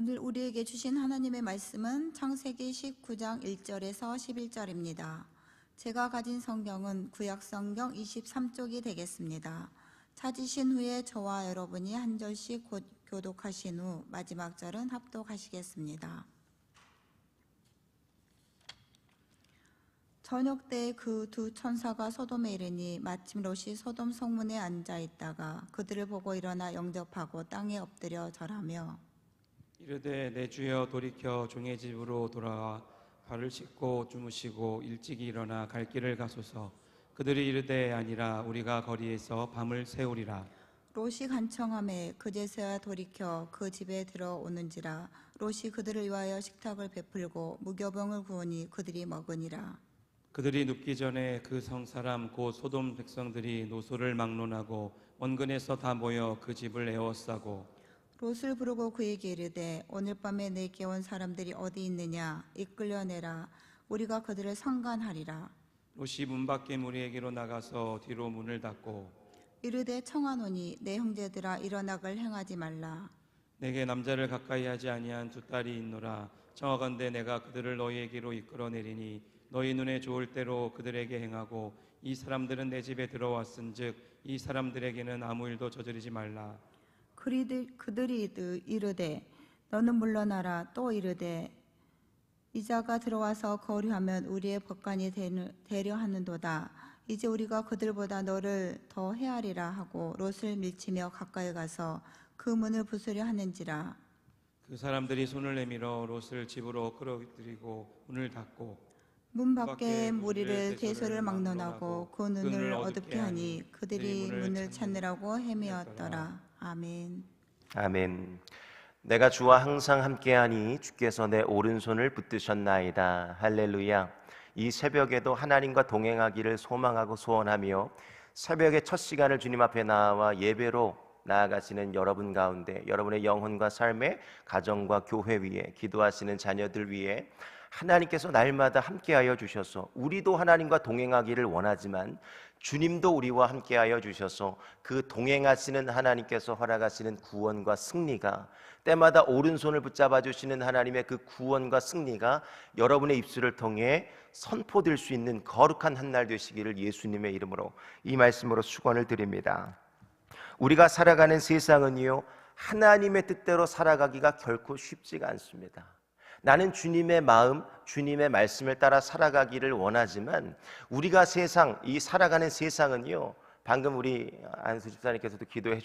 오늘 우리에게 주신 하나님의 말씀은 창세기 19장 1절에서 11절입니다. 제가 가진 성경은 구약성경 23쪽이 되겠습니다. 찾으신 후에 저와 여러분이 한 절씩 교독하신 후 마지막 절은 합독하시겠습니다. 저녁 때 그 두 천사가 소돔에 이르니 마침 롯이 소돔 성문에 앉아 있다가 그들을 보고 일어나 영접하고 땅에 엎드려 절하며 이르되 내 주여 돌이켜 종의 집으로 돌아와 발을 씻고 주무시고 일찍이 일어나 갈 길을 가소서. 그들이 이르되 아니라 우리가 거리에서 밤을 새우리라. 롯이 간청하매 그제서야 돌이켜 그 집에 들어오는지라. 롯이 그들을 위하여 식탁을 베풀고 무교병을 구우니 그들이 먹으니라. 그들이 눕기 전에 그 성사람 곧 소돔 백성들이 노소를 막론하고 원근에서 다 모여 그 집을 에워싸고 롯을 부르고 그에게 이르되 오늘 밤에 내게 온 사람들이 어디 있느냐 이끌려내라. 우리가 그들을 상관하리라. 롯이 문 밖에 무리에게로 나가서 뒤로 문을 닫고 이르되 청하노니 내 형제들아 일어나걸 행하지 말라. 내게 남자를 가까이 하지 아니한 두 딸이 있노라. 청하건대 내가 그들을 너희에게로 이끌어내리니 너희 눈에 좋을 대로 그들에게 행하고 이 사람들은 내 집에 들어왔은즉 이 사람들에게는 아무 일도 저지르지 말라. 그들이 이르되 너는 물러나라. 또 이르되 이자가 들어와서 거류하면 우리의 법관이 되려 하는도다. 이제 우리가 그들보다 너를 더 헤아리라 하고 롯을 밀치며 가까이 가서 그 문을 부수려 하는지라. 그 사람들이 손을 내밀어 롯을 집으로 끌어들이고 문을 닫고 문 밖에 무리를 대소를 막론하고 그 눈을 어둡게 하니 그들이 문을 찾느라고 헤매었더라. 아멘. 아멘. 내가 주와 항상 함께하니 주께서 내 오른손을 붙드셨나이다. 할렐루야. 이 새벽에도 하나님과 동행하기를 소망하고 소원하며 새벽의 첫 시간을 주님 앞에 나와 예배로 나아가시는 여러분 가운데 여러분의 영혼과 삶의 가정과 교회 위에 기도하시는 자녀들 위에 하나님께서 날마다 함께하여 주셔서 우리도 하나님과 동행하기를 원하지만 주님도 우리와 함께하여 주셔서 그 동행하시는 하나님께서 허락하시는 구원과 승리가 때마다 오른손을 붙잡아 주시는 하나님의 그 구원과 승리가 여러분의 입술을 통해 선포될 수 있는 거룩한 한 날 되시기를 예수님의 이름으로 이 말씀으로 축원을 드립니다. 우리가 살아가는 세상은요 하나님의 뜻대로 살아가기가 결코 쉽지가 않습니다. 나는 주님의 마음, 주님의 말씀을 따라 살아가기를 원하지만 우리가 이 살아가는 세상은요 방금 우리 안수 집사님께서도 기도해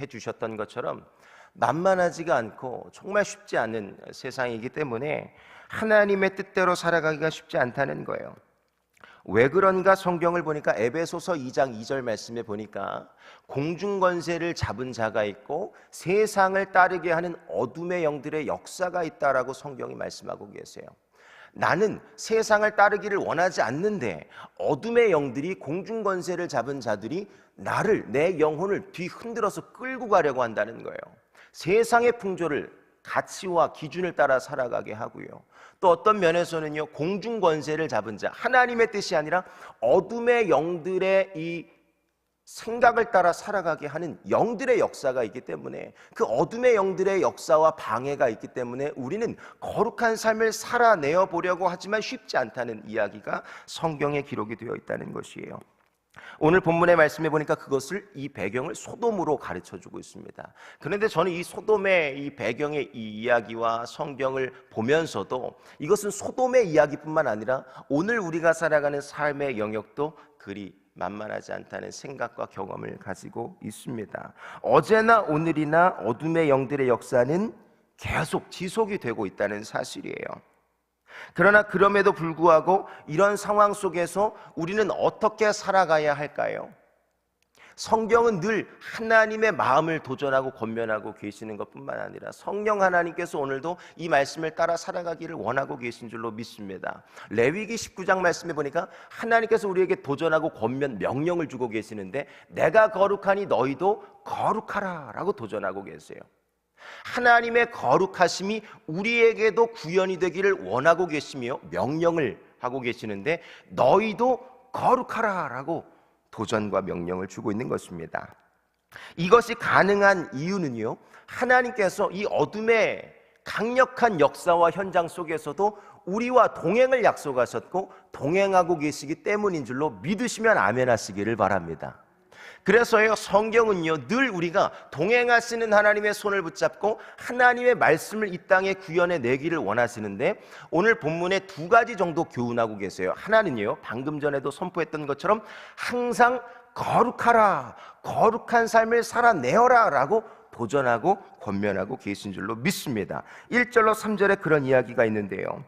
주셨던 것처럼 만만하지가 않고 정말 쉽지 않은 세상이기 때문에 하나님의 뜻대로 살아가기가 쉽지 않다는 거예요. 왜 그런가 성경을 보니까 에베소서 2장 2절 말씀에 보니까 공중권세를 잡은 자가 있고 세상을 따르게 하는 어둠의 영들의 역사가 있다라고 성경이 말씀하고 계세요. 나는 세상을 따르기를 원하지 않는데 어둠의 영들이 공중권세를 잡은 자들이 내 영혼을 뒤흔들어서 끌고 가려고 한다는 거예요. 세상의 풍조를 가치와 기준을 따라 살아가게 하고요. 또 어떤 면에서는요 공중권세를 잡은 자 하나님의 뜻이 아니라 어둠의 영들의 이 생각을 따라 살아가게 하는 영들의 역사가 있기 때문에 그 어둠의 영들의 역사와 방해가 있기 때문에 우리는 거룩한 삶을 살아내어 보려고 하지만 쉽지 않다는 이야기가 성경에 기록이 되어 있다는 것이에요. 오늘 본문의 말씀에 보니까 그것을 이 배경을 소돔으로 가르쳐주고 있습니다. 그런데 저는 이 소돔의 이 배경의 이 이야기와 성경을 보면서도 이것은 소돔의 이야기뿐만 아니라 오늘 우리가 살아가는 삶의 영역도 그리 만만하지 않다는 생각과 경험을 가지고 있습니다. 어제나 오늘이나 어둠의 영들의 역사는 계속 지속이 되고 있다는 사실이에요. 그러나 그럼에도 불구하고 이런 상황 속에서 우리는 어떻게 살아가야 할까요? 성경은 늘 하나님의 마음을 도전하고 권면하고 계시는 것뿐만 아니라 성령 하나님께서 오늘도 이 말씀을 따라 살아가기를 원하고 계신 줄로 믿습니다. 레위기 19장 말씀에 보니까 하나님께서 우리에게 도전하고 권면 명령을 주고 계시는데 내가 거룩하니 너희도 거룩하라 라고 도전하고 계세요. 하나님의 거룩하심이 우리에게도 구현이 되기를 원하고 계시며 명령을 하고 계시는데 너희도 거룩하라 라고 도전과 명령을 주고 있는 것입니다. 이것이 가능한 이유는요 하나님께서 이 어둠의 강력한 역사와 현장 속에서도 우리와 동행을 약속하셨고 동행하고 계시기 때문인 줄로 믿으시면 아멘 하시기를 바랍니다. 그래서요, 성경은요 늘 우리가 동행하시는 하나님의 손을 붙잡고 하나님의 말씀을 이 땅에 구현해 내기를 원하시는데, 오늘 본문에 두 가지 정도 교훈하고 계세요. 하나는요, 방금 전에도 선포했던 것처럼 항상 거룩하라, 거룩한 삶을 살아내어라 라고 도전하고 권면하고 계신 줄로 믿습니다. 1절로 3절에 그런 이야기가 있는데요,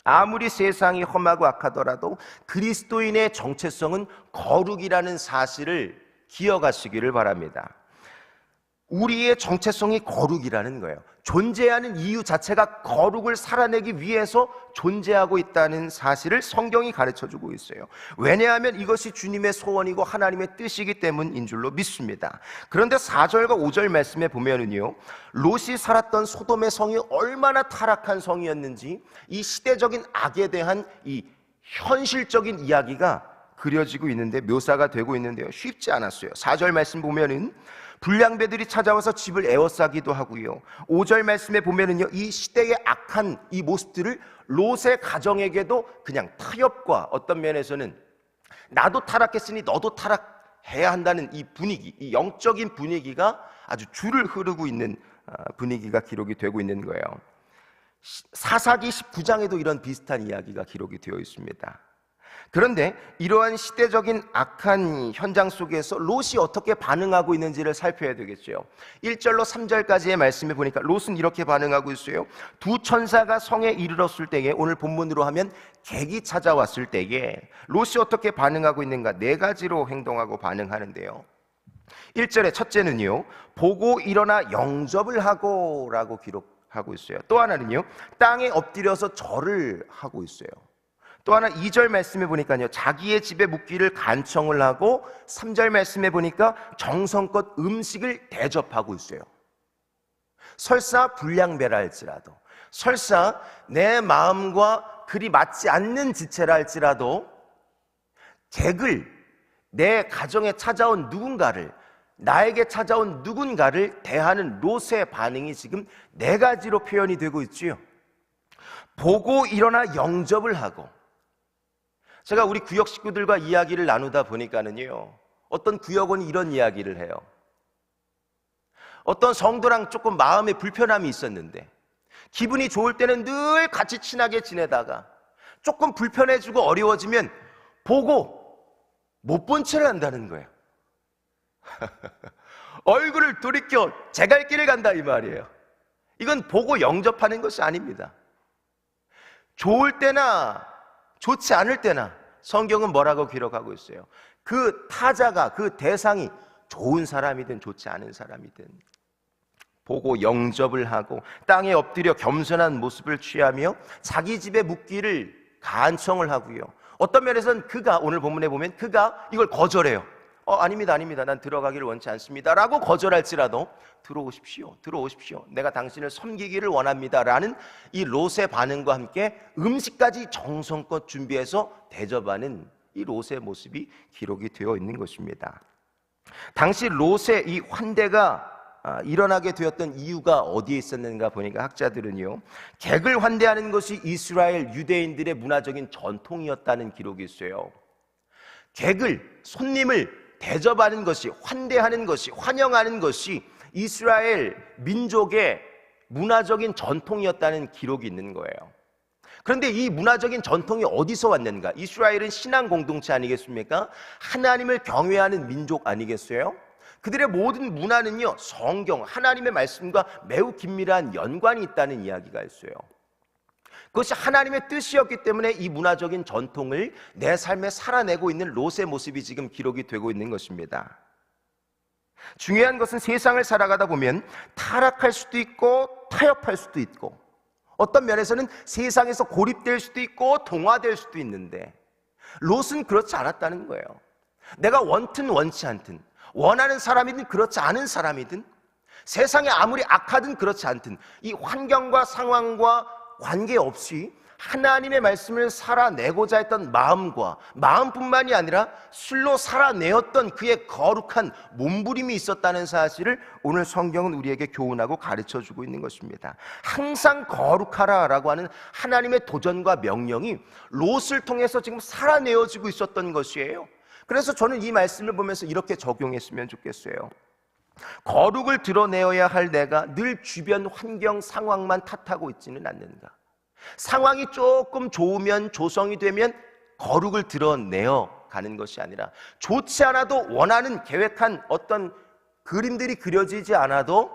아무리 세상이 험하고 악하더라도 그리스도인의 정체성은 거룩이라는 사실을 기억하시기를 바랍니다. 우리의 정체성이 거룩이라는 거예요. 존재하는 이유 자체가 거룩을 살아내기 위해서 존재하고 있다는 사실을 성경이 가르쳐주고 있어요. 왜냐하면 이것이 주님의 소원이고 하나님의 뜻이기 때문인 줄로 믿습니다. 그런데 4절과 5절 말씀에 보면은요, 롯이 살았던 소돔의 성이 얼마나 타락한 성이었는지 이 시대적인 악에 대한 이 현실적인 이야기가 그려지고 있는데, 묘사가 되고 있는데요, 쉽지 않았어요. 4절 말씀 보면은 불량배들이 찾아와서 집을 에워싸기도 하고요, 5절 말씀에 보면은요, 이 시대의 악한 이 모습들을 롯의 가정에게도 그냥 타협과 어떤 면에서는 나도 타락했으니 너도 타락해야 한다는 이 분위기, 이 영적인 분위기가 아주 줄을 흐르고 있는 분위기가 기록이 되고 있는 거예요. 사사기 19장에도 이런 비슷한 이야기가 기록이 되어 있습니다. 그런데 이러한 시대적인 악한 현장 속에서 롯이 어떻게 반응하고 있는지를 살펴야 되겠죠. 1절로 3절까지의 말씀에 보니까 롯은 이렇게 반응하고 있어요. 두 천사가 성에 이르렀을 때에, 오늘 본문으로 하면 객이 찾아왔을 때에 롯이 어떻게 반응하고 있는가, 네 가지로 행동하고 반응하는데요, 1절에 첫째는요, 보고 일어나 영접을 하고 라고 기록하고 있어요. 또 하나는요, 땅에 엎드려서 절을 하고 있어요. 또 하나 2절 말씀에 보니까요, 자기의 집에 묵기를 간청을 하고, 3절 말씀에 보니까 정성껏 음식을 대접하고 있어요. 설사 불량배라 할지라도, 설사 내 마음과 그리 맞지 않는 지체라 할지라도 객을, 내 가정에 찾아온 누군가를, 나에게 찾아온 누군가를 대하는 롯의 반응이 지금 네 가지로 표현이 되고 있지요. 보고 일어나 영접을 하고, 제가 우리 구역 식구들과 이야기를 나누다 보니까는요, 어떤 구역원이 이런 이야기를 해요. 어떤 성도랑 조금 마음에 불편함이 있었는데 기분이 좋을 때는 늘 같이 친하게 지내다가 조금 불편해지고 어려워지면 보고 못 본 채를 한다는 거예요. 얼굴을 돌이켜 제 갈 길을 간다 이 말이에요. 이건 보고 영접하는 것이 아닙니다. 좋을 때나 좋지 않을 때나 성경은 뭐라고 기록하고 있어요? 그 타자가, 그 대상이 좋은 사람이든 좋지 않은 사람이든 보고 영접을 하고 땅에 엎드려 겸손한 모습을 취하며 자기 집에 묵기를 간청을 하고요, 어떤 면에서는 그가, 오늘 본문에 보면 그가 이걸 거절해요. 아닙니다, 난 들어가기를 원치 않습니다 라고 거절할지라도 들어오십시오, 내가 당신을 섬기기를 원합니다 라는 이 롯의 반응과 함께 음식까지 정성껏 준비해서 대접하는 이 롯의 모습이 기록이 되어 있는 것입니다. 당시 롯의 이 환대가 일어나게 되었던 이유가 어디에 있었는가 보니까 학자들은요, 객을 환대하는 것이 이스라엘 유대인들의 문화적인 전통이었다는 기록이 있어요. 객을, 손님을 대접하는 것이, 환대하는 것이, 환영하는 것이 이스라엘 민족의 문화적인 전통이었다는 기록이 있는 거예요. 그런데 이 문화적인 전통이 어디서 왔는가? 이스라엘은 신앙 공동체 아니겠습니까? 하나님을 경외하는 민족 아니겠어요? 그들의 모든 문화는요, 성경, 하나님의 말씀과 매우 긴밀한 연관이 있다는 이야기가 있어요. 그것이 하나님의 뜻이었기 때문에 이 문화적인 전통을 내 삶에 살아내고 있는 롯의 모습이 지금 기록이 되고 있는 것입니다. 중요한 것은 세상을 살아가다 보면 타락할 수도 있고 타협할 수도 있고, 어떤 면에서는 세상에서 고립될 수도 있고 동화될 수도 있는데, 롯은 그렇지 않았다는 거예요. 내가 원튼 원치 않든, 원하는 사람이든 그렇지 않은 사람이든, 세상에 아무리 악하든 그렇지 않든, 이 환경과 상황과 관계없이 하나님의 말씀을 살아내고자 했던 마음뿐만이 아니라 술로 살아내었던 그의 거룩한 몸부림이 있었다는 사실을 오늘 성경은 우리에게 교훈하고 가르쳐주고 있는 것입니다. 항상 거룩하라라고 하는 하나님의 도전과 명령이 롯을 통해서 지금 살아내어지고 있었던 것이에요. 그래서 저는 이 말씀을 보면서 이렇게 적용했으면 좋겠어요. 거룩을 드러내어야 할 내가 늘 주변 환경 상황만 탓하고 있지는 않는가? 상황이 조금 좋으면, 조성이 되면 거룩을 드러내어 가는 것이 아니라, 좋지 않아도 원하는 계획한 어떤 그림들이 그려지지 않아도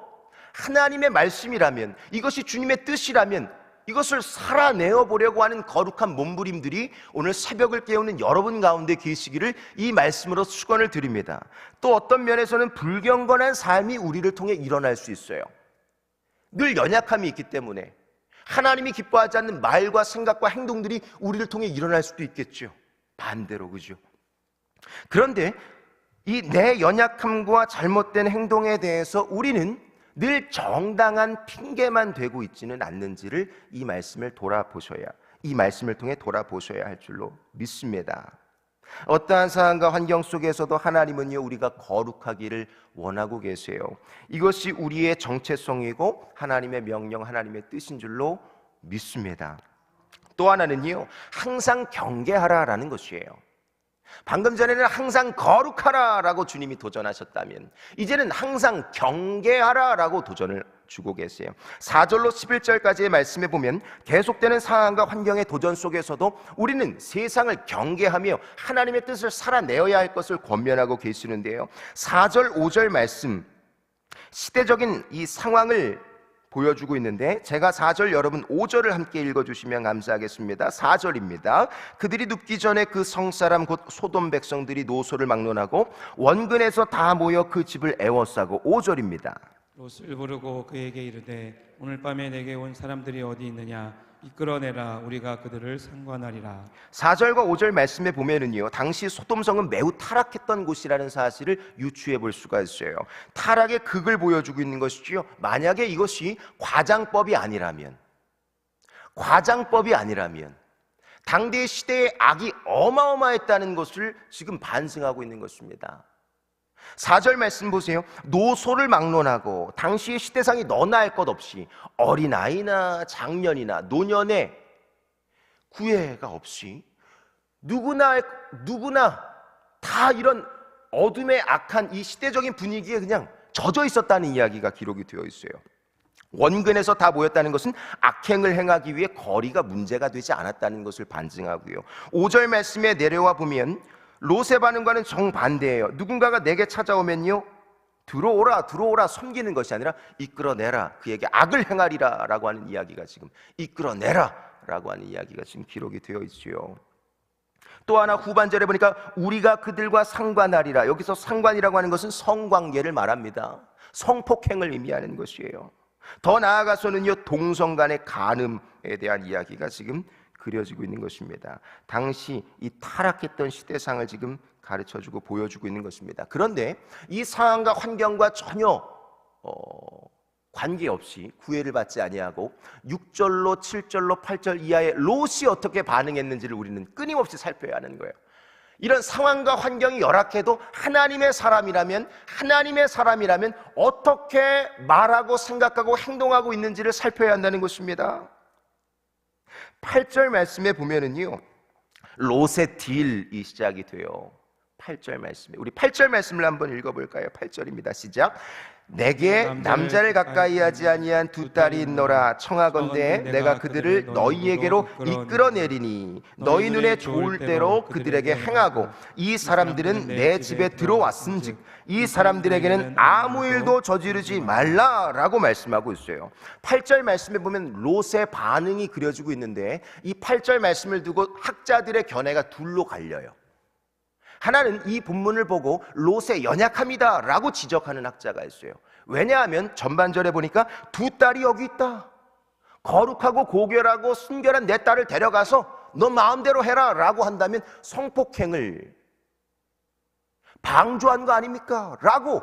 하나님의 말씀이라면, 이것이 주님의 뜻이라면 이것을 살아내어 보려고 하는 거룩한 몸부림들이 오늘 새벽을 깨우는 여러분 가운데 계시기를 이 말씀으로 축원을 드립니다. 또 어떤 면에서는 불경건한 삶이 우리를 통해 일어날 수 있어요. 늘 연약함이 있기 때문에 하나님이 기뻐하지 않는 말과 생각과 행동들이 우리를 통해 일어날 수도 있겠죠. 반대로, 그죠? 그런데 이 내 연약함과 잘못된 행동에 대해서 우리는 늘 정당한 핑계만 되고 있지는 않는지를 이 말씀을 통해 돌아보셔야 할 줄로 믿습니다. 어떠한 상황과 환경 속에서도 하나님은요, 우리가 거룩하기를 원하고 계세요. 이것이 우리의 정체성이고 하나님의 명령, 하나님의 뜻인 줄로 믿습니다. 또 하나는요, 항상 경계하라라는 것이에요. 방금 전에는 항상 거룩하라라고 주님이 도전하셨다면 이제는 항상 경계하라라고 도전을 주고 계세요. 4절로 11절까지의 말씀에 보면 계속되는 상황과 환경의 도전 속에서도 우리는 세상을 경계하며 하나님의 뜻을 살아내어야 할 것을 권면하고 계시는데요, 4절, 5절 말씀, 시대적인 이 상황을 보여주고 있는데, 제가 4절, 여러분 5절을 함께 읽어주시면 감사하겠습니다. 4절입니다. 그들이 눕기 전에 그 성사람 곧 소돔 백성들이 노소를 막론하고 원근에서 다 모여 그 집을 애워싸고, 5절입니다. 롯을 부르고 그에게 이르되 오늘 밤에 내게 온 사람들이 어디 있느냐, 이끌어내라, 우리가 그들을 상관하리라. 4절과 5절 말씀에 보면은요, 당시 소돔성은 매우 타락했던 곳이라는 사실을 유추해 볼 수가 있어요. 타락의 극을 보여주고 있는 것이지요. 만약에 이것이 과장법이 아니라면, 당대의 시대의 악이 어마어마했다는 것을 지금 반증하고 있는 것입니다. 4절 말씀 보세요. 노소를 막론하고, 당시의 시대상이 너나 할 것 없이 어린아이나 장년이나 노년에 구애가 없이 누구나 다 이런 어둠의 악한 이 시대적인 분위기에 그냥 젖어 있었다는 이야기가 기록이 되어 있어요. 원근에서 다 모였다는 것은 악행을 행하기 위해 거리가 문제가 되지 않았다는 것을 반증하고요, 5절 말씀에 내려와 보면 롯의 반응과는 정반대예요. 누군가가 내게 찾아오면요, 들어오라 섬기는 것이 아니라 이끌어내라, 그에게 악을 행하리라 라고 하는 이야기가 지금, 이끌어내라 라고 하는 이야기가 지금 기록이 되어 있지요. 또 하나 후반절에 보니까 우리가 그들과 상관하리라. 여기서 상관이라고 하는 것은 성관계를 말합니다. 성폭행을 의미하는 것이에요. 더 나아가서는요, 동성 간의 간음에 대한 이야기가 지금 그려지고 있는 것입니다. 당시 이 타락했던 시대상을 지금 가르쳐주고 보여주고 있는 것입니다. 그런데 이 상황과 환경과 전혀 관계없이 구애를 받지 아니하고 6절로 7절로 8절 이하의 롯이 어떻게 반응했는지를 우리는 끊임없이 살펴야 하는 거예요. 이런 상황과 환경이 열악해도 하나님의 사람이라면 어떻게 말하고 생각하고 행동하고 있는지를 살펴야 한다는 것입니다. 8절 말씀에 보면은요, 롯의 딜이 시작이 돼요. 8절 말씀에, 우리 8절 말씀을 한번 읽어볼까요? 8절입니다. 시작. 내게 남자를 가까이 하지 아니한 두 딸이 있노라. 청하건대 내가 그들을 너희에게로 이끌어내리니 너희 눈에 좋을 대로 그들에게 행하고, 이 사람들은 내 집에 들어왔은즉 이 사람들에게는 아무 일도 저지르지 말라라고 말씀하고 있어요. 8절 말씀에 보면 롯의 반응이 그려지고 있는데, 이 8절 말씀을 두고 학자들의 견해가 둘로 갈려요. 하나는 이 본문을 보고 롯의 연약함이다 라고 지적하는 학자가 있어요. 왜냐하면 전반절에 보니까 두 딸이 여기 있다, 거룩하고 고결하고 순결한 내 딸을 데려가서 너 마음대로 해라 라고 한다면 성폭행을 방조한 거 아닙니까? 라고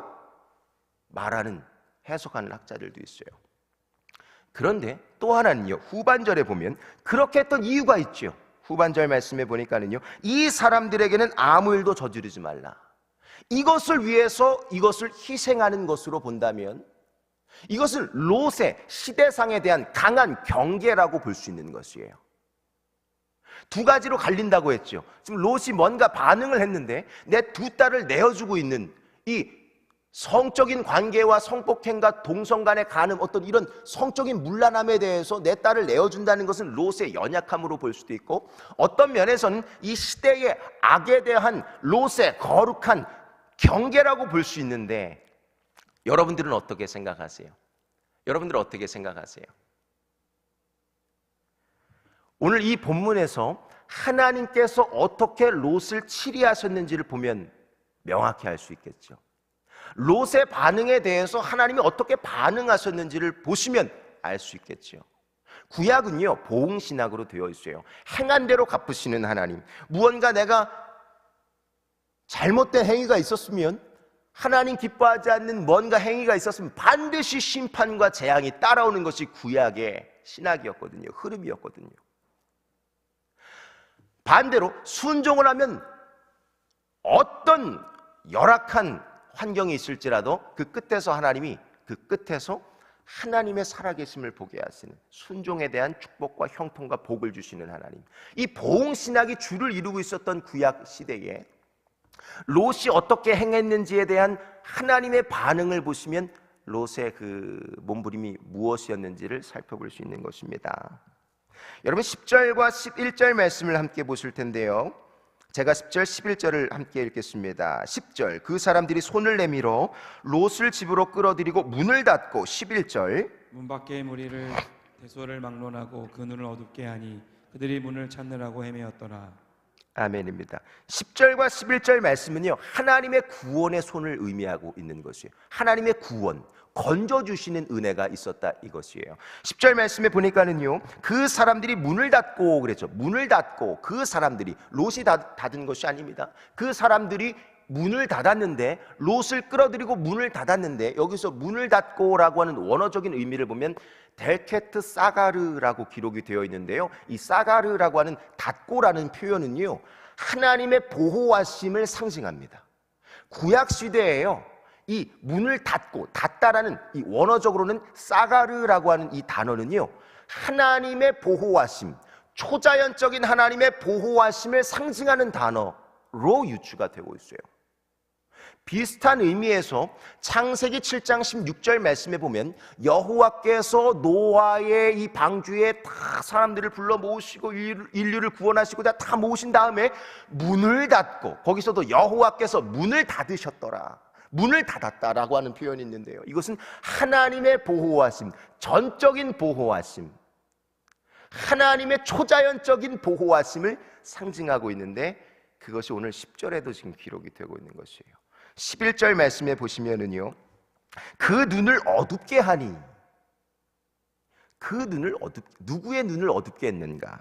말하는, 해석하는 학자들도 있어요. 그런데 또 하나는요, 후반절에 보면 그렇게 했던 이유가 있죠. 후반절 말씀에 보니까는요, 이 사람들에게는 아무 일도 저지르지 말라. 이것을 위해서 이것을 희생하는 것으로 본다면 이것은 롯의 시대상에 대한 강한 경계라고 볼 수 있는 것이에요. 두 가지로 갈린다고 했죠. 지금 롯이 뭔가 반응을 했는데 내 두 딸을 내어주고 있는 이 성적인 관계와 성폭행과 동성 간의 간음, 어떤 이런 성적인 문란함에 대해서 내 딸을 내어준다는 것은 롯의 연약함으로 볼 수도 있고, 어떤 면에서는 이 시대의 악에 대한 롯의 거룩한 경계라고 볼 수 있는데, 여러분들은 어떻게 생각하세요? 여러분들은 어떻게 생각하세요? 오늘 이 본문에서 하나님께서 어떻게 롯을 치리하셨는지를 보면 명확히 알 수 있겠죠. 롯의 반응에 대해서 하나님이 어떻게 반응하셨는지를 보시면 알 수 있겠죠. 구약은요, 보응신학으로 되어 있어요. 행한 대로 갚으시는 하나님. 무언가 내가 잘못된 행위가 있었으면, 하나님 기뻐하지 않는 뭔가 행위가 있었으면 반드시 심판과 재앙이 따라오는 것이 구약의 신학이었거든요. 흐름이었거든요. 반대로 순종을 하면 어떤 열악한 환경이 있을지라도 그 끝에서 하나님이 그 끝에서 하나님의 살아계심을 보게 하시는, 순종에 대한 축복과 형통과 복을 주시는 하나님. 이 보응신학이 주를 이루고 있었던 구약 시대에 롯이 어떻게 행했는지에 대한 하나님의 반응을 보시면 롯의 그 몸부림이 무엇이었는지를 살펴볼 수 있는 것입니다. 여러분 10절과 11절 말씀을 함께 보실 텐데요, 제가 10절 11절을 함께 읽겠습니다. 10절, 그 사람들이 손을 내밀어 롯을 집으로 끌어들이고 문을 닫고, 11절, 문 밖의 무리를 대소를 막론하고 그 눈을 어둡게 하니 그들이 문을 찾느라고 헤매었더라. 아멘입니다. 10절과 11절 말씀은요, 하나님의 구원의 손을 의미하고 있는 것이에요. 하나님의 구원, 건져주시는 은혜가 있었다 이것이에요. 10절 말씀에 보니까는요, 그 사람들이 문을 닫고 그랬죠. 문을 닫고, 그 사람들이, 롯이 닫은 것이 아닙니다. 그 사람들이 문을 닫았는데, 롯을 끌어들이고 문을 닫았는데, 여기서 문을 닫고라고 하는 원어적인 의미를 보면 델케트 사가르라고 기록이 되어 있는데요, 이 사가르라고 하는 닫고라는 표현은요, 하나님의 보호하심을 상징합니다. 구약 시대에요, 이 문을 닫고, 닫다라는 이 원어적으로는 사가르라고 하는 이 단어는요, 하나님의 보호하심, 초자연적인 하나님의 보호하심을 상징하는 단어로 유추가 되고 있어요. 비슷한 의미에서 창세기 7장 16절 말씀에 보면 여호와께서 노아의 이 방주에 다 사람들을 불러 모으시고 인류를 구원하시고자 다 모으신 다음에 문을 닫고, 거기서도 여호와께서 문을 닫으셨더라, 문을 닫았다라고 하는 표현이 있는데요, 이것은 하나님의 보호하심, 전적인 보호하심, 하나님의 초자연적인 보호하심을 상징하고 있는데, 그것이 오늘 10절에도 지금 기록이 되고 있는 것이에요. 11절 말씀에 보시면은요, 그 눈을 어둡게 하니, 그 눈을 누구의 눈을 어둡게 했는가?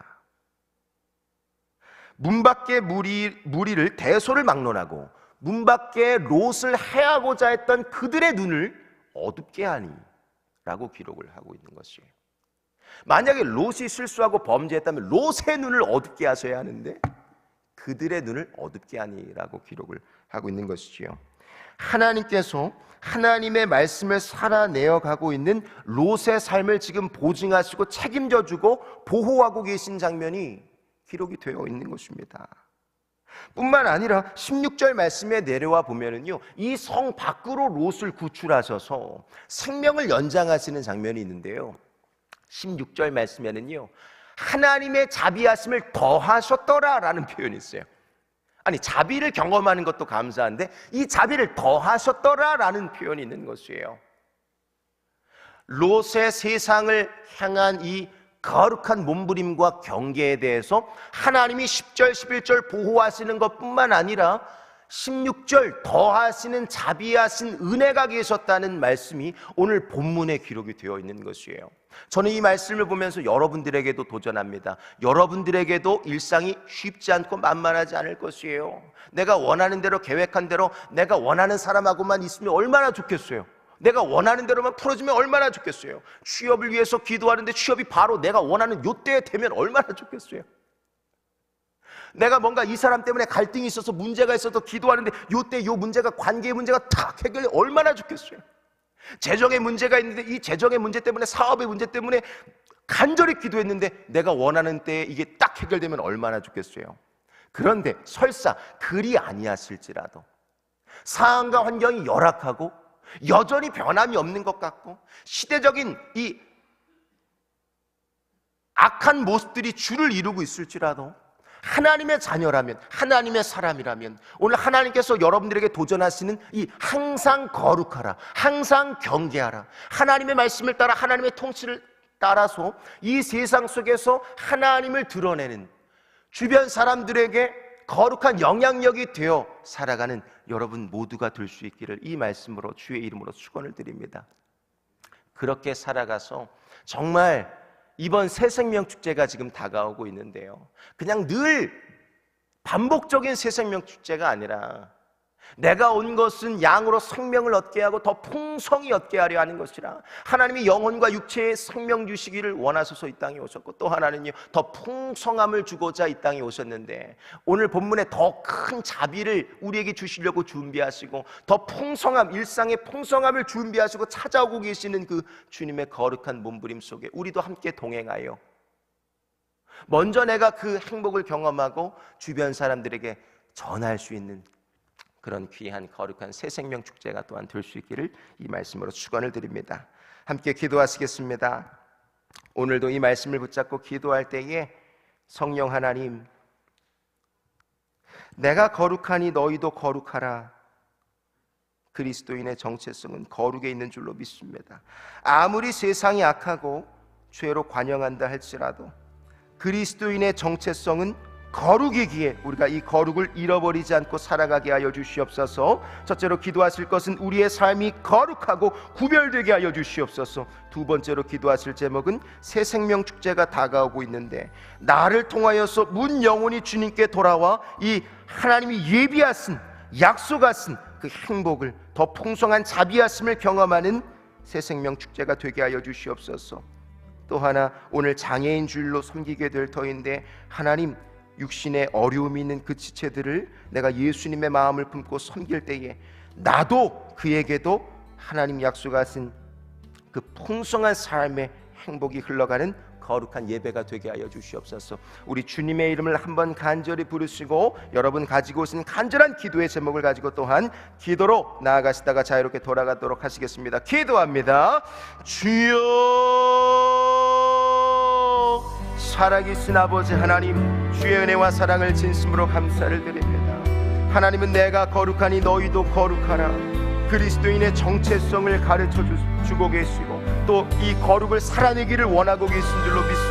문 밖의 무리를 대소를 막론하고 문 밖에 롯을 해하고자 했던 그들의 눈을 어둡게 하니 라고 기록을 하고 있는 것이에요. 만약에 롯이 실수하고 범죄했다면 롯의 눈을 어둡게 하셔야 하는데 그들의 눈을 어둡게 하니라고 기록을 하고 있는 것이지요. 하나님께서 하나님의 말씀을 살아내어 가고 있는 롯의 삶을 지금 보증하시고 책임져주고 보호하고 계신 장면이 기록이 되어 있는 것입니다. 뿐만 아니라 16절 말씀에 내려와 보면은요, 이 성 밖으로 롯을 구출하셔서 생명을 연장하시는 장면이 있는데요, 16절 말씀에는요, 하나님의 자비하심을 더하셨더라라는 표현이 있어요. 아니, 자비를 경험하는 것도 감사한데 이 자비를 더하셨더라라는 표현이 있는 것이에요. 롯의 세상을 향한 이 거룩한 몸부림과 경계에 대해서 하나님이 10절 11절 보호하시는 것뿐만 아니라 16절 더하시는 자비하신 은혜가 계셨다는 말씀이 오늘 본문에 기록이 되어 있는 것이에요. 저는 이 말씀을 보면서 여러분들에게도 도전합니다. 여러분들에게도 일상이 쉽지 않고 만만하지 않을 것이에요. 내가 원하는 대로, 계획한 대로 내가 원하는 사람하고만 있으면 얼마나 좋겠어요. 내가 원하는 대로만 풀어주면 얼마나 좋겠어요. 취업을 위해서 기도하는데 취업이 바로 내가 원하는 요때에 되면 얼마나 좋겠어요. 내가 뭔가 이 사람 때문에 갈등이 있어서 문제가 있어서 기도하는데 요때 요 문제가, 관계의 문제가 탁 해결이 얼마나 좋겠어요. 재정의 문제가 있는데 이 재정의 문제 때문에, 사업의 문제 때문에 간절히 기도했는데 내가 원하는 때에 이게 딱 해결되면 얼마나 좋겠어요. 그런데 설사 그리 아니었을지라도 상황과 환경이 열악하고 여전히 변함이 없는 것 같고 시대적인 이 악한 모습들이 주를 이루고 있을지라도 하나님의 자녀라면, 하나님의 사람이라면 오늘 하나님께서 여러분들에게 도전하시는 이 항상 거룩하라, 항상 경계하라, 하나님의 말씀을 따라 하나님의 통치를 따라서 이 세상 속에서 하나님을 드러내는, 주변 사람들에게 거룩한 영향력이 되어 살아가는 여러분 모두가 될 수 있기를 이 말씀으로 주의 이름으로 축원을 드립니다. 그렇게 살아가서 정말 이번 새생명축제가 지금 다가오고 있는데요, 그냥 늘 반복적인 새생명축제가 아니라 내가 온 것은 양으로 생명을 얻게 하고 더 풍성히 얻게 하려 하는 것이라 하나님이 영혼과 육체의 생명 주시기를 원하셔서 이 땅에 오셨고, 또 하나는요 더 풍성함을 주고자 이 땅에 오셨는데, 오늘 본문에 더 큰 자비를 우리에게 주시려고 준비하시고 더 풍성함, 일상의 풍성함을 준비하시고 찾아오고 계시는 그 주님의 거룩한 몸부림 속에 우리도 함께 동행하여 먼저 내가 그 행복을 경험하고 주변 사람들에게 전할 수 있는 그런 귀한 거룩한 새생명 축제가 또한 될 수 있기를 이 말씀으로 축원을 드립니다. 함께 기도하시겠습니다. 오늘도 이 말씀을 붙잡고 기도할 때에 성령 하나님, 내가 거룩하니 너희도 거룩하라. 그리스도인의 정체성은 거룩에 있는 줄로 믿습니다. 아무리 세상이 악하고 죄로 관영한다 할지라도 그리스도인의 정체성은 거룩이기에 우리가 이 거룩을 잃어버리지 않고 살아가게 하여 주시옵소서. 첫째로 기도하실 것은 우리의 삶이 거룩하고 구별되게 하여 주시옵소서. 두 번째로 기도하실 제목은 새 생명 축제가 다가오고 있는데 나를 통하여서 문 영혼이 주님께 돌아와 이 하나님이 예비하신, 약속하신 그 행복을, 더 풍성한 자비하심을 경험하는 새 생명 축제가 되게 하여 주시옵소서. 또 하나, 오늘 장애인 주일로 섬기게 될 터인데 하나님, 육신에 어려움이 있는 그 지체들을 내가 예수님의 마음을 품고 섬길 때에 나도 그에게도 하나님 약속하신 그 풍성한 삶의 행복이 흘러가는 거룩한 예배가 되게 하여 주시옵소서. 우리 주님의 이름을 한번 간절히 부르시고 여러분 가지고 오신 간절한 기도의 제목을 가지고 또한 기도로 나아가시다가 자유롭게 돌아가도록 하시겠습니다. 기도합니다. 주여, 살아계신 아버지 하나님, 주의 은혜와 사랑을 진심으로 감사를 드립니다. 하나님은 내가 거룩하니 너희도 거룩하라. 그리스도인의 정체성을 가르쳐 주고 계시고 또 이 거룩을 살아내기를 원하고 계신 줄로 믿습니다.